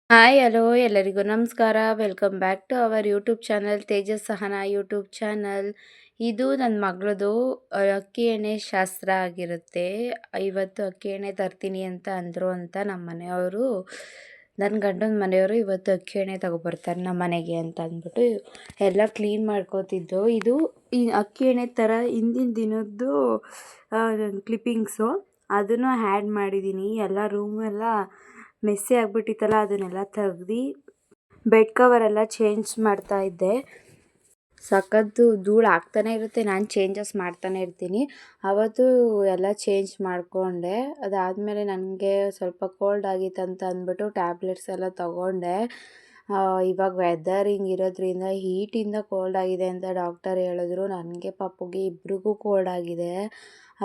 Hi hello ಎಲ್ಲರಿಗೂ ನಮಸ್ಕಾರ. Welcome back to our YouTube channel Tejas Sahana YouTube channel. ಇದು ನನ್ನ ಮಗಳದು ಅಕ್ಕಿ ಎಣ್ಣೆ ಶಾಸ್ತ್ರ ಆಗಿರುತ್ತೆ. ಇವತ್ತು ಅಕ್ಕಿ ಎಣ್ಣೆ ತರ್ತೀನಿ ಅಂತ ಅಂದರು ಅಂತ ನಮ್ಮ ಮನೆಯವರು, ನನ್ನ ಗಂಡನ ಮನೆಯವರು ಇವತ್ತು ಅಕ್ಕಿ ಎಣ್ಣೆ ತಗೊಬರ್ತಾರೆ ನಮ್ಮ ಮನೆಗೆ ಅಂತ ಅಂದ್ಬಿಟ್ಟು ಎಲ್ಲ ಕ್ಲೀನ್ ಮಾಡ್ಕೋತಿದ್ದು. ಇದು ಈ ಅಕ್ಕಿ ಎಣ್ಣೆ ಥರ ಹಿಂದಿನ ದಿನದ್ದು ಕ್ಲಿಪ್ಪಿಂಗ್ಸು, ಅದನ್ನು ಆ್ಯಡ್ ಮಾಡಿದ್ದೀನಿ. ಎಲ್ಲ ರೂಮೆಲ್ಲ ಮೆಸ್ಸಿ ಆಗಿಬಿಟ್ಟಿತ್ತಲ್ಲ, ಅದನ್ನೆಲ್ಲ ತೆಗ್ದು ಬೆಡ್ ಕವರೆಲ್ಲ ಚೇಂಜ್ ಮಾಡ್ತಾ ಇದ್ದೆ. ಸಖತ್ತು ಧೂಳು ಆಗ್ತಾನೆ ಇರುತ್ತೆ, ನಾನು ಚೇಂಜಸ್ ಮಾಡ್ತಾನೆ ಇರ್ತೀನಿ. ಅವತ್ತು ಎಲ್ಲ ಚೇಂಜ್ ಮಾಡಿಕೊಂಡೆ. ಅದಾದಮೇಲೆ ನನಗೆ ಸ್ವಲ್ಪ ಕೋಲ್ಡ್ ಆಗಿತ್ತು ಅಂತ ಅಂದ್ಬಿಟ್ಟು ಟ್ಯಾಬ್ಲೆಟ್ಸ್ ಎಲ್ಲ ತೊಗೊಂಡೆ. ಇವಾಗ ವೆದರ್ ಹಿಂಗೆ ಇರೋದ್ರಿಂದ ಹೀಟಿಂದ ಕೋಲ್ಡ್ ಆಗಿದೆ ಅಂತ ಡಾಕ್ಟರ್ ಹೇಳಿದ್ರು. ನನಗೆ ಪಾಪುಗೆ ಇಬ್ರಿಗೂ ಕೋಲ್ಡ್ ಆಗಿದೆ.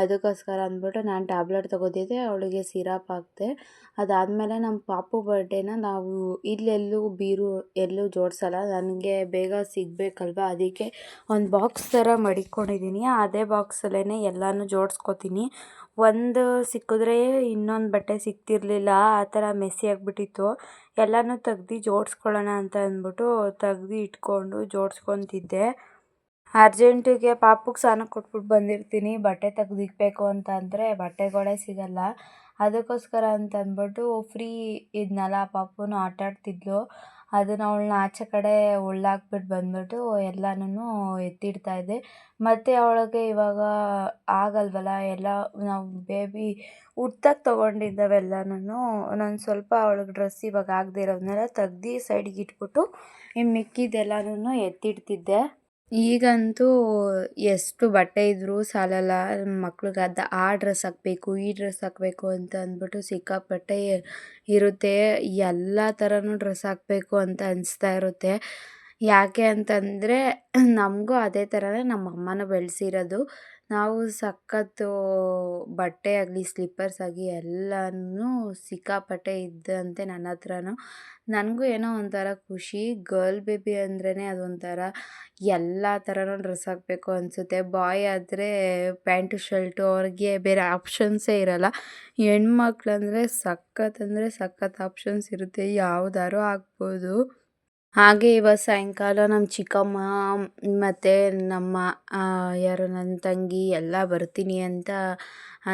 ಅದಕ್ಕೋಸ್ಕರ ಅಂದ್ಬಿಟ್ಟು ನಾನು ಟ್ಯಾಬ್ಲೆಟ್ ತೊಗೋತಿದ್ದೆ, ಅವಳಿಗೆ ಸಿರಪ್ ಹಾಕಿದೆ. ಅದಾದಮೇಲೆ ನಮ್ಮ ಪಾಪು ಬರ್ಡೇನ ನಾವು ಇಲ್ಲೆಲ್ಲೂ ಎಲ್ಲೂ ಜೋಡಿಸಲ್ಲ, ನನಗೆ ಬೇಗ ಸಿಗಬೇಕಲ್ವ, ಅದಕ್ಕೆ ಒಂದು ಬಾಕ್ಸ್ ಥರ ಮಡಿಕೊಂಡಿದ್ದೀನಿ. ಅದೇ ಬಾಕ್ಸಲ್ಲೇ ಎಲ್ಲನೂ ಜೋಡಿಸ್ಕೊತೀನಿ. ಒಂದು ಸಿಕ್ಕಿದ್ರೆ ಇನ್ನೊಂದು ಬಟ್ಟೆ ಸಿಗ್ತಿರ್ಲಿಲ್ಲ, ಆ ಥರ ಮೆಸ್ಸಿ ಆಗಿಬಿಟ್ಟಿತ್ತು. ಎಲ್ಲನೂ ತೆಗ್ದು ಜೋಡಿಸ್ಕೊಳ್ಳೋಣ ಅಂತ ಅಂದ್ಬಿಟ್ಟು ತೆಗ್ದು ಇಟ್ಕೊಂಡು ಜೋಡಿಸ್ಕೊತಿದ್ದೆ. ಅರ್ಜೆಂಟಿಗೆ ಪಾಪುಗೆ ಸ್ನಾನ ಕೊಟ್ಬಿಟ್ಟು ಬಂದಿರ್ತೀನಿ, ಬಟ್ಟೆ ತೆಗ್ದಿಕ್ಬೇಕು ಅಂತ ಅಂದರೆ ಬಟ್ಟೆಗಳೇ ಸಿಗಲ್ಲ. ಅದಕ್ಕೋಸ್ಕರ ಅಂತ ಅಂದ್ಬಿಟ್ಟು ಫ್ರೀ ಇದ್ನಲ್ಲ, ಪಾಪುನು ಆಟಾಡ್ತಿದ್ಲು, ಅದನ್ನು ಅವಳನ್ನ ಆಚೆ ಕಡೆ ಉಳ್ಳಾಕ್ಬಿಟ್ಟು ಬಂದ್ಬಿಟ್ಟು ಎಲ್ಲನೂ ಎತ್ತಿಡ್ತಾಯಿದ್ದೆ. ಮತ್ತು ಅವಳಿಗೆ ಇವಾಗ ಆಗಲ್ವಲ್ಲ, ಎಲ್ಲ ನಾವು ಬೇಬಿ ಹುಟ್ದಾಗ ತೊಗೊಂಡಿದ್ದಾವೆಲ್ಲನೂ ನಾನು ಸ್ವಲ್ಪ ಅವಳಿಗೆ ಡ್ರೆಸ್ ಇವಾಗ ಆಗದೆ ಇರೋದನ್ನೆಲ್ಲ ತೆಗ್ದು ಸೈಡಿಗೆ ಇಟ್ಬಿಟ್ಟು ಇನ್ನು ಮಿಕ್ಕಿದ್ದೆಲ್ಲನೂ ಎತ್ತಿಡ್ತಿದ್ದೆ. ಈಗಂತೂ ಎಷ್ಟು ಬಟ್ಟೆ ಇದ್ದರೂ ಸಾಲಲ್ಲ. ಮಕ್ಳಿಗೆ ಆ ಡ್ರೆಸ್ ಹಾಕಬೇಕು, ಈ ಡ್ರೆಸ್ ಹಾಕಬೇಕು ಅಂತ ಅಂದ್ಬಿಟ್ಟು ಸಿಕ್ಕಾಪಟ್ಟೆ ಇರುತ್ತೆ. ಎಲ್ಲ ಥರನೂ ಡ್ರೆಸ್ ಹಾಕಬೇಕು ಅಂತ ಅನಿಸ್ತಾ ಇರುತ್ತೆ. ಯಾಕೆ ಅಂತಂದರೆ ನಮಗೂ ಅದೇ ಥರನೇ ನಮ್ಮ ಅಮ್ಮನೂ ಬೆಳೆಸಿರೋದು. ನಾವು ಸಖತ್ತು ಬಟ್ಟೆ ಆಗಲಿ ಸ್ಲಿಪ್ಪರ್ಸ್ ಆಗಿ ಎಲ್ಲನೂ ಸಿಕ್ಕಾಪಟ್ಟೆ ಇದ್ದಂತೆ ನನ್ನ ಹತ್ರನೂ. ನನಗೂ ಏನೋ ಒಂಥರ ಖುಷಿ. ಗರ್ಲ್ ಬೇಬಿ ಅಂದ್ರೇ ಅದೊಂಥರ ಎಲ್ಲ ಥರನೂ ಡ್ರೆಸ್ ಹಾಕಬೇಕು ಅನಿಸುತ್ತೆ. ಬಾಯ್ ಆದರೆ ಪ್ಯಾಂಟು ಶರ್ಟು, ಅವ್ರಿಗೆ ಬೇರೆ ಆಪ್ಷನ್ಸೇ ಇರೋಲ್ಲ. ಹೆಣ್ಮಕ್ಳಂದರೆ ಸಖತ್ ಆಪ್ಷನ್ಸ್ ಇರುತ್ತೆ, ಯಾವುದಾದ್ರು ಹಾಕ್ಬೋದು. ಹಾಗೆ ಇವತ್ತು ಸಾಯಂಕಾಲ ನಮ್ಮ ಚಿಕ್ಕಮ್ಮ ಮತ್ತು ನಮ್ಮ ಯಾರು ನನ್ನ ತಂಗಿ ಎಲ್ಲ ಬರ್ತೀನಿ ಅಂತ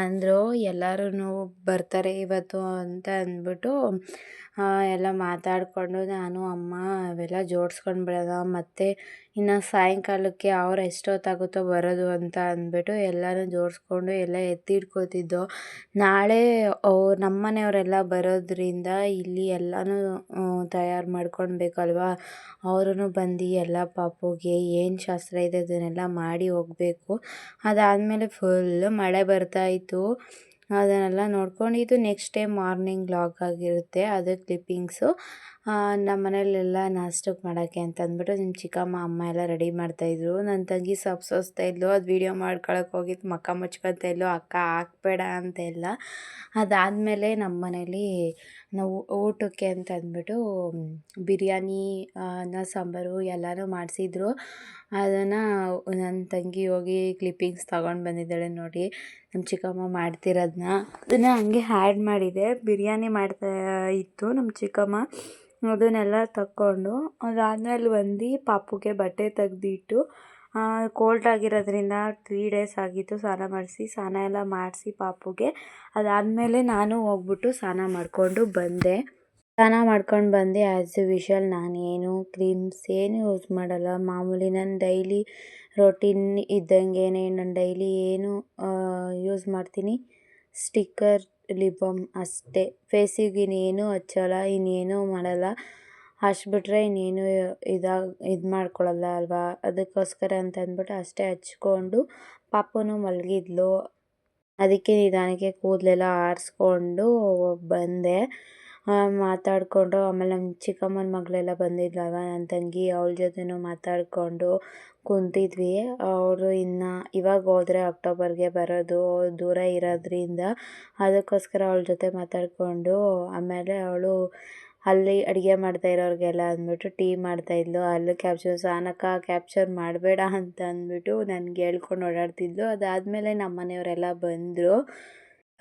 ಅಂದರು. ಎಲ್ಲರೂ ಬರ್ತಾರೆ ಇವತ್ತು ಅಂತ ಅಂದ್ಬಿಟ್ಟು ಎಲ್ಲ ಮಾತಾಡಿಕೊಂಡು ನಾನು ಅಮ್ಮ ಅವೆಲ್ಲ ಜೋಡಿಸ್ಕೊಂಡು ಬಿಡೋಣ, ಮತ್ತು ಇನ್ನು ಸಾಯಂಕಾಲಕ್ಕೆ ಅವ್ರು ಎಷ್ಟೊತ್ತಾಗುತ್ತೋ ಬರೋದು ಅಂತ ಅಂದ್ಬಿಟ್ಟು ಎಲ್ಲನೂ ಜೋಡಿಸ್ಕೊಂಡು ಎಲ್ಲ ಎತ್ತಿಟ್ಕೋತಿದ್ದೋ. ನಾಳೆ ನಮ್ಮ ಮನೆಯವರೆಲ್ಲ ಬರೋದ್ರಿಂದ ಇಲ್ಲಿ ಎಲ್ಲನೂ ತಯಾರು ಮಾಡ್ಕೊಳ್ಬೇಕಲ್ವ. ಅವರೂ ಬಂದು ಎಲ್ಲ ಪಾಪುಗೆ ಏನು ಶಾಸ್ತ್ರ ಇದೆ ಅದನ್ನೆಲ್ಲ ಮಾಡಿ ಹೋಗಬೇಕು. ಅದಾದಮೇಲೆ ಫುಲ್ಲು ಮಳೆ ಬರ್ತಾಯಿತ್ತು, ಅದನ್ನೆಲ್ಲ ನೋಡ್ಕೊಂಡು ಇದು ನೆಕ್ಸ್ಟ್ ಡೇ ಮಾರ್ನಿಂಗ್ ವ್ಲಾಗ್ ಆಗಿರುತ್ತೆ. ಅದು ಕ್ಲಿಪ್ಪಿಂಗ್ಸು. ನಮ್ಮ ಮನೇಲೆಲ್ಲ ನಾಷ್ಟಕ್ಕೆ ಮಾಡೋಕ್ಕೆ ಅಂತ ಅಂದ್ಬಿಟ್ಟು ನಿಮ್ಮ ಚಿಕ್ಕಮ್ಮ ಅಮ್ಮ ಎಲ್ಲ ರೆಡಿ ಮಾಡ್ತಾಯಿದ್ರು. ನನ್ನ ತಂಗಿ ಸೊಸ್ತಾ ಇದ್ಲು, ಅದು ವೀಡಿಯೋ ಮಾಡ್ಕೊಳಕ್ಕೆ ಹೋಗಿದ್ದು ಮುಖ ಮುಚ್ಕೊತಾ ಇದ್ಲು, ಅಕ್ಕ ಹಾಕ್ಬೇಡ ಅಂತೆಲ್ಲ. ಅದಾದಮೇಲೆ ನಮ್ಮ ಮನೇಲಿ ನಾವು ಊಟಕ್ಕೆ ಅಂತ ಅಂದ್ಬಿಟ್ಟು ಬಿರಿಯಾನಿ, ಅನ್ನ ಸಾಂಬಾರು ಎಲ್ಲನೂ ಮಾಡಿಸಿದ್ರು. ಅದನ್ನು ನನ್ನ ತಂಗಿ ಹೋಗಿ ಕ್ಲಿಪ್ಪಿಂಗ್ಸ್ ತಗೊಂಡು ಬಂದಿದ್ದಾಳೆ ನೋಡಿ, ನಮ್ಮ ಚಿಕ್ಕಮ್ಮ ಮಾಡ್ತಿರೋದನ್ನ. ಅದನ್ನು ಹಂಗೆ ಆ್ಯಡ್ ಮಾಡಿದೆ. ಬಿರಿಯಾನಿ ಮಾಡ್ತಾ ಇತ್ತು ನಮ್ಮ ಚಿಕ್ಕಮ್ಮ, ಅದನ್ನೆಲ್ಲ ತಕ್ಕೊಂಡು ಅದಾದಮೇಲೆ ಬಂದು ಪಾಪುಗೆ ಬಟ್ಟೆ ತೆಗ್ದಿಟ್ಟು ಕೋಲ್ಡ್ ಆಗಿರೋದ್ರಿಂದ 3 ಡೇಸ್ ಆಗಿತ್ತು ಸ್ನಾನ ಎಲ್ಲ ಮಾಡಿಸಿ ಪಾಪುಗೆ. ಅದಾದಮೇಲೆ ನಾನು ಹೋಗ್ಬಿಟ್ಟು ಸ್ನಾನ ಮಾಡಿಕೊಂಡು ಬಂದೆ. ಆ್ಯಸ್ ಯೂಶುವಲ್ ನಾನೇನು ಕ್ರೀಮ್ಸ್ ಏನು ಯೂಸ್ ಮಾಡಲ್ಲ. ಮಾಮೂಲಿ ನನ್ನ ಡೈಲಿ ರೊಟೀನ್ ಇದ್ದಂಗೆ ನಾನು ಡೈಲಿ ಏನು ಯೂಸ್ ಮಾಡ್ತೀನಿ, ಸ್ಟಿಕ್ಕರ್ ಲಿಪ್ ಬಾಮ್ ಅಷ್ಟೇ. ಫೇಸಿಗೆ ಇನ್ನೇನು ಹಚ್ಚಲ್ಲ, ಇನ್ನೇನು ಮಾಡಲ್ಲ. ಅಷ್ಟು ಬಿಟ್ಟರೆ ಇನ್ನೇನು ಇದು ಮಾಡ್ಕೊಳ್ಳಲ್ಲ ಅಲ್ವಾ. ಅದಕ್ಕೋಸ್ಕರ ಅಂತ ಅಂದ್ಬಿಟ್ಟು ಅಷ್ಟೇ ಹಚ್ಕೊಂಡು ಪಾಪುನು ಮಲಗಿದ್ಲು. ಅದಕ್ಕೆ ನಿಧಾನಕ್ಕೆ ಕೂದಲೆಲ್ಲ ಆರಿಸ್ಕೊಂಡು ಬಂದೆ. ಮಾತಾಡಿಕೊಂಡು ಆಮೇಲೆ ನಮ್ಮ ಚಿಕ್ಕಮ್ಮನ ಮಗಳೆಲ್ಲ ಬಂದಿದ್ಲಲ್ವ ನನ್ನ ತಂಗಿ, ಅವಳ ಜೊತೆನೂ ಮಾತಾಡಿಕೊಂಡು ಕುಂತಿದ್ವಿ. ಅವರು ಇನ್ನು ಇವಾಗ ಹೋದರೆ ಅಕ್ಟೋಬರ್ಗೆ ಬರೋದು, ದೂರ ಇರೋದ್ರಿಂದ ಅದಕ್ಕೋಸ್ಕರ ಅವಳ ಜೊತೆ ಮಾತಾಡಿಕೊಂಡು ಆಮೇಲೆ ಅವಳು ಅಲ್ಲಿ ಅಡುಗೆ ಮಾಡ್ತಾ ಇರೋರಿಗೆಲ್ಲ ಅಂದ್ಬಿಟ್ಟು ಟೀ ಮಾಡ್ತಾಯಿದ್ಲು. ಅಲ್ಲಿ ಕ್ಯಾಪ್ಚರ್ ಮಾಡಬೇಡ ಅಂತ ಅಂದ್ಬಿಟ್ಟು ನನಗೆ ಹೇಳ್ಕೊಂಡು ಓಡಾಡ್ತಿದ್ಲು. ಅದಾದಮೇಲೆ ನಮ್ಮ ಮನೆಯವರೆಲ್ಲ ಬಂದರು.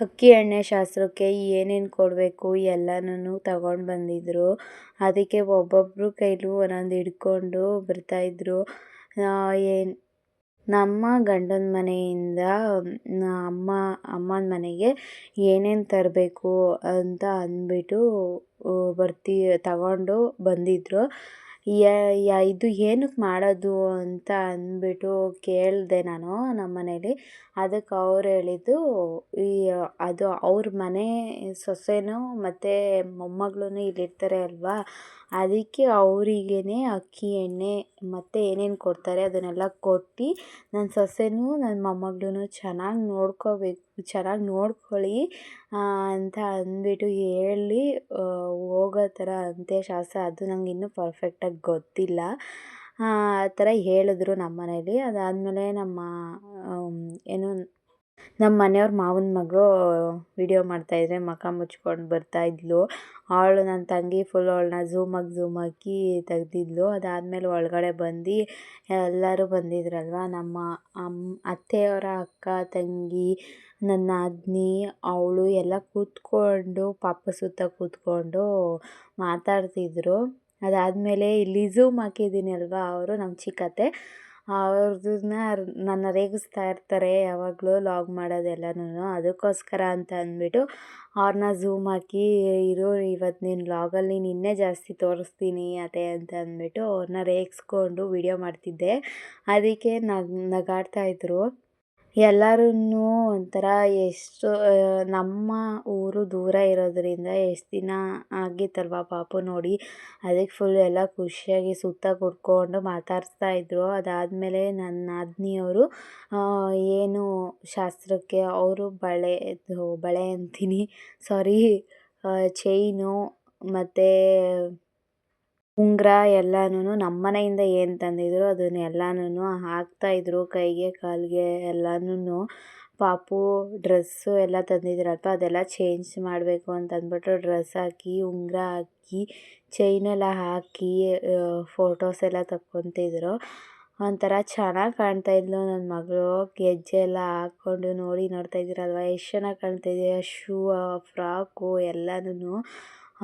ಅಕ್ಕಿ ಎಣ್ಣೆ ಶಾಸ್ತ್ರಕ್ಕೆ ಏನೇನು ಕೊಡಬೇಕು ಎಲ್ಲನೂ ತಗೊಂಡು ಬಂದಿದ್ದರು. ಅದಕ್ಕೆ ಒಬ್ಬೊಬ್ಬರು ಕೈಲೂ ಒಂದೊಂದು ಹಿಡ್ಕೊಂಡು ಬರ್ತಾಯಿದ್ರು. ಏನು ನಮ್ಮ ಗಂಡನ ಮನೆಯಿಂದ ಅಮ್ಮನ ಮನೆಗೆ ಏನೇನು ತರಬೇಕು ಅಂತ ಅಂದ್ಬಿಟ್ಟು ತಗೊಂಡು ಬಂದಿದ್ದರು. ಇದು ಏನಕ್ಕೆ ಮಾಡೋದು ಅಂತ ಅಂದ್ಬಿಟ್ಟು ಕೇಳಿದೆ ನಾನು ನಮ್ಮ ಮನೇಲಿ. ಅದಕ್ಕೆ ಅವ್ರು ಹೇಳಿದ್ದು, ಅದು ಅವ್ರ ಮನೆ ಸೊಸೆನೂ ಮತ್ತು ಮೊಮ್ಮಗಳೂ ಇಲ್ಲಿರ್ತಾರೆ ಅಲ್ವಾ, ಅದಕ್ಕೆ ಅವರಿಗೇ ಅಕ್ಕಿ ಎಣ್ಣೆ ಮತ್ತು ಏನೇನು ಕೊಡ್ತಾರೆ ಅದನ್ನೆಲ್ಲ ಕೊಟ್ಟು ನನ್ನ ಸೊಸೆನೂ ನನ್ನ ಮೊಮ್ಮಗಳೂ ಚೆನ್ನಾಗಿ ನೋಡ್ಕೊಳ್ಳಿ ಅಂತ ಅಂದ್ಬಿಟ್ಟು ಹೇಳಿ ಹೋಗೋ ಥರ ಅಂತ್ಯಶಾಸ್ತ್ರ. ಅದು ನಂಗೆ ಇನ್ನೂ ಪರ್ಫೆಕ್ಟಾಗಿ ಗೊತ್ತಿಲ್ಲ. ಆ ಥರ ಹೇಳಿದ್ರು ನಮ್ಮ ಮನೇಲಿ. ಅದಾದಮೇಲೆ ನಮ್ಮ ಮನೆಯವ್ರ ಮಾವನ ಮಗಳು ವಿಡಿಯೋ ಮಾಡ್ತಾಯಿದ್ರೆ ಮುಖ ಮುಚ್ಕೊಂಡು ಬರ್ತಾಯಿದ್ಲು. ಅವಳು ನನ್ನ ತಂಗಿ ಫುಲ್ ಅವಳನ್ನ ಝೂಮ್ ಹಾಕಿ ತೆಗ್ದಿದ್ಲು. ಅದಾದಮೇಲೆ ಒಳಗಡೆ ಬಂದು ಎಲ್ಲರೂ ಬಂದಿದ್ರಲ್ವ, ನಮ್ಮ ಅತ್ತೆಯವರ ಅಕ್ಕ ತಂಗಿ, ನನ್ನ ನಾದಿನಿ, ಅವಳು ಎಲ್ಲ ಕೂತ್ಕೊಂಡು ಪಾಪ ಸುತ್ತ ಕೂತ್ಕೊಂಡು ಮಾತಾಡ್ತಿದ್ರು. ಅದಾದಮೇಲೆ ಇಲ್ಲಿ ಝೂಮ್ ಹಾಕಿದ್ದೀನಿ ಅಲ್ವಾ, ಅವರು ನಮ್ಮ ಚಿಕ್ಕತ್ತೆ, ಅವ್ರನ್ನ ನನ್ನ ರೇಗಿಸ್ತಾ ಇರ್ತಾರೆ ಯಾವಾಗಲೂ ಲಾಗ್ ಮಾಡೋದೆಲ್ಲನೂ. ಅದಕ್ಕೋಸ್ಕರ ಅಂತ ಅಂದ್ಬಿಟ್ಟು ಅವ್ರನ್ನ ಝೂಮ್ ಹಾಕಿ, ಇವತ್ತು ನೀನು ಲಾಗಲ್ಲಿ ನಿನ್ನೆ ಜಾಸ್ತಿ ತೋರಿಸ್ತೀನಿ ಅತ್ತೆ ಅಂತ ಅಂದ್ಬಿಟ್ಟು ಅವ್ರನ್ನ ರೇಗಿಸ್ಕೊಂಡು ವಿಡಿಯೋ ಮಾಡ್ತಿದ್ದೆ. ಅದಕ್ಕೆ ನಗಾಡ್ತಾಯಿದ್ರು. ಎಲ್ಲರೂ ಒಂಥರ ಎಷ್ಟು ನಮ್ಮ ಊರು ದೂರ ಇರೋದರಿಂದ ಎಷ್ಟು ದಿನ ಆಗಿತ್ತಲ್ವ ಪಾಪು ನೋಡಿ, ಅದಕ್ಕೆ ಫುಲ್ ಎಲ್ಲ ಖುಷಿಯಾಗಿ ಸುತ್ತ ಕೂತ್ಕೊಂಡು ಮಾತಾಡ್ಸ್ತಾಯಿದ್ರು. ಅದಾದಮೇಲೆ ನನ್ನ ನಾದಿನಿಯವರು ಏನು ಶಾಸ್ತ್ರಕ್ಕೆ ಅವರು ಬಳೆ ಅಂತೀನಿ, ಸಾರಿ, ಚೈನು ಮತ್ತು ಉಂಗುರ ಎಲ್ಲನೂ ನಮ್ಮ ಮನೆಯಿಂದ ಏನು ತಂದಿದ್ರು ಅದನ್ನೆಲ್ಲನೂ ಹಾಕ್ತಾಯಿದ್ರು ಕೈಗೆ ಕಾಲಿಗೆ ಎಲ್ಲನೂ. ಪಾಪು ಡ್ರೆಸ್ಸು ಎಲ್ಲ ತಂದಿದ್ರಪ್ಪ, ಅದೆಲ್ಲ ಚೇಂಜ್ ಮಾಡಬೇಕು ಅಂತ ಅಂದ್ಬಿಟ್ಟು ಡ್ರೆಸ್ ಹಾಕಿ, ಉಂಗುರ ಹಾಕಿ, ಚೈನೆಲ್ಲ ಹಾಕಿ ಫೋಟೋಸ್ ಎಲ್ಲ ತಕ್ಕೊತಿದ್ರು. ಒಂಥರ ಚೆನ್ನಾಗಿ ಕಾಣ್ತಾಯಿದ್ಲು ನನ್ನ ಮಗಳು. ಗೆಜ್ಜೆ ಎಲ್ಲ ಹಾಕ್ಕೊಂಡು ನೋಡ್ತಾ ಇದ್ದೀರಲ್ವ ಎಷ್ಟು ಚೆನ್ನಾಗಿ ಕಾಣ್ತಾಯಿದೆ. ಶೂ, ಫ್ರಾಕು ಎಲ್ಲನೂ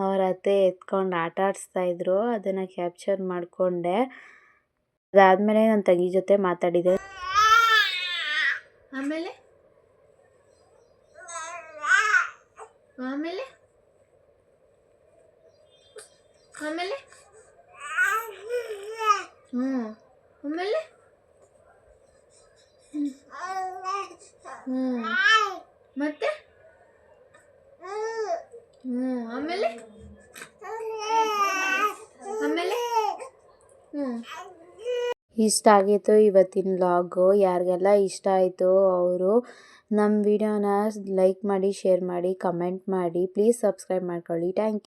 ಅವ್ರ ಅತ್ತೆ ಎತ್ಕೊಂಡು ಆಟ ಆಡಿಸ್ತಾಯಿದ್ರು. ಅದನ್ನು ಕ್ಯಾಪ್ಚರ್ ಮಾಡಿಕೊಂಡೆ. ಅದಾದಮೇಲೆ ನನ್ನ ತಂಗಿ ಜೊತೆ ಮಾತಾಡಿದೆ. ಆಮೇಲೆ ಆಮೇಲೆ ಆಮೇಲೆ ಆಮೇಲೆ ಮತ್ತೆ ಆಮೇಲೆ ಆಮೇಲೆ ಇಷ್ಟ ಆಗಿತ್ತು ಇವತ್ತಿನ ವ್ಲಾಗು. ಯಾರಿಗೆಲ್ಲ ಇಷ್ಟ ಆಯಿತು ಅವರು ನಮ್ಮ ವಿಡಿಯೋನ ಲೈಕ್ ಮಾಡಿ, ಶೇರ್ ಮಾಡಿ, ಕಮೆಂಟ್ ಮಾಡಿ, ಪ್ಲೀಸ್ ಸಬ್ಸ್ಕ್ರೈಬ್ ಮಾಡ್ಕೊಳ್ಳಿ. Thank you.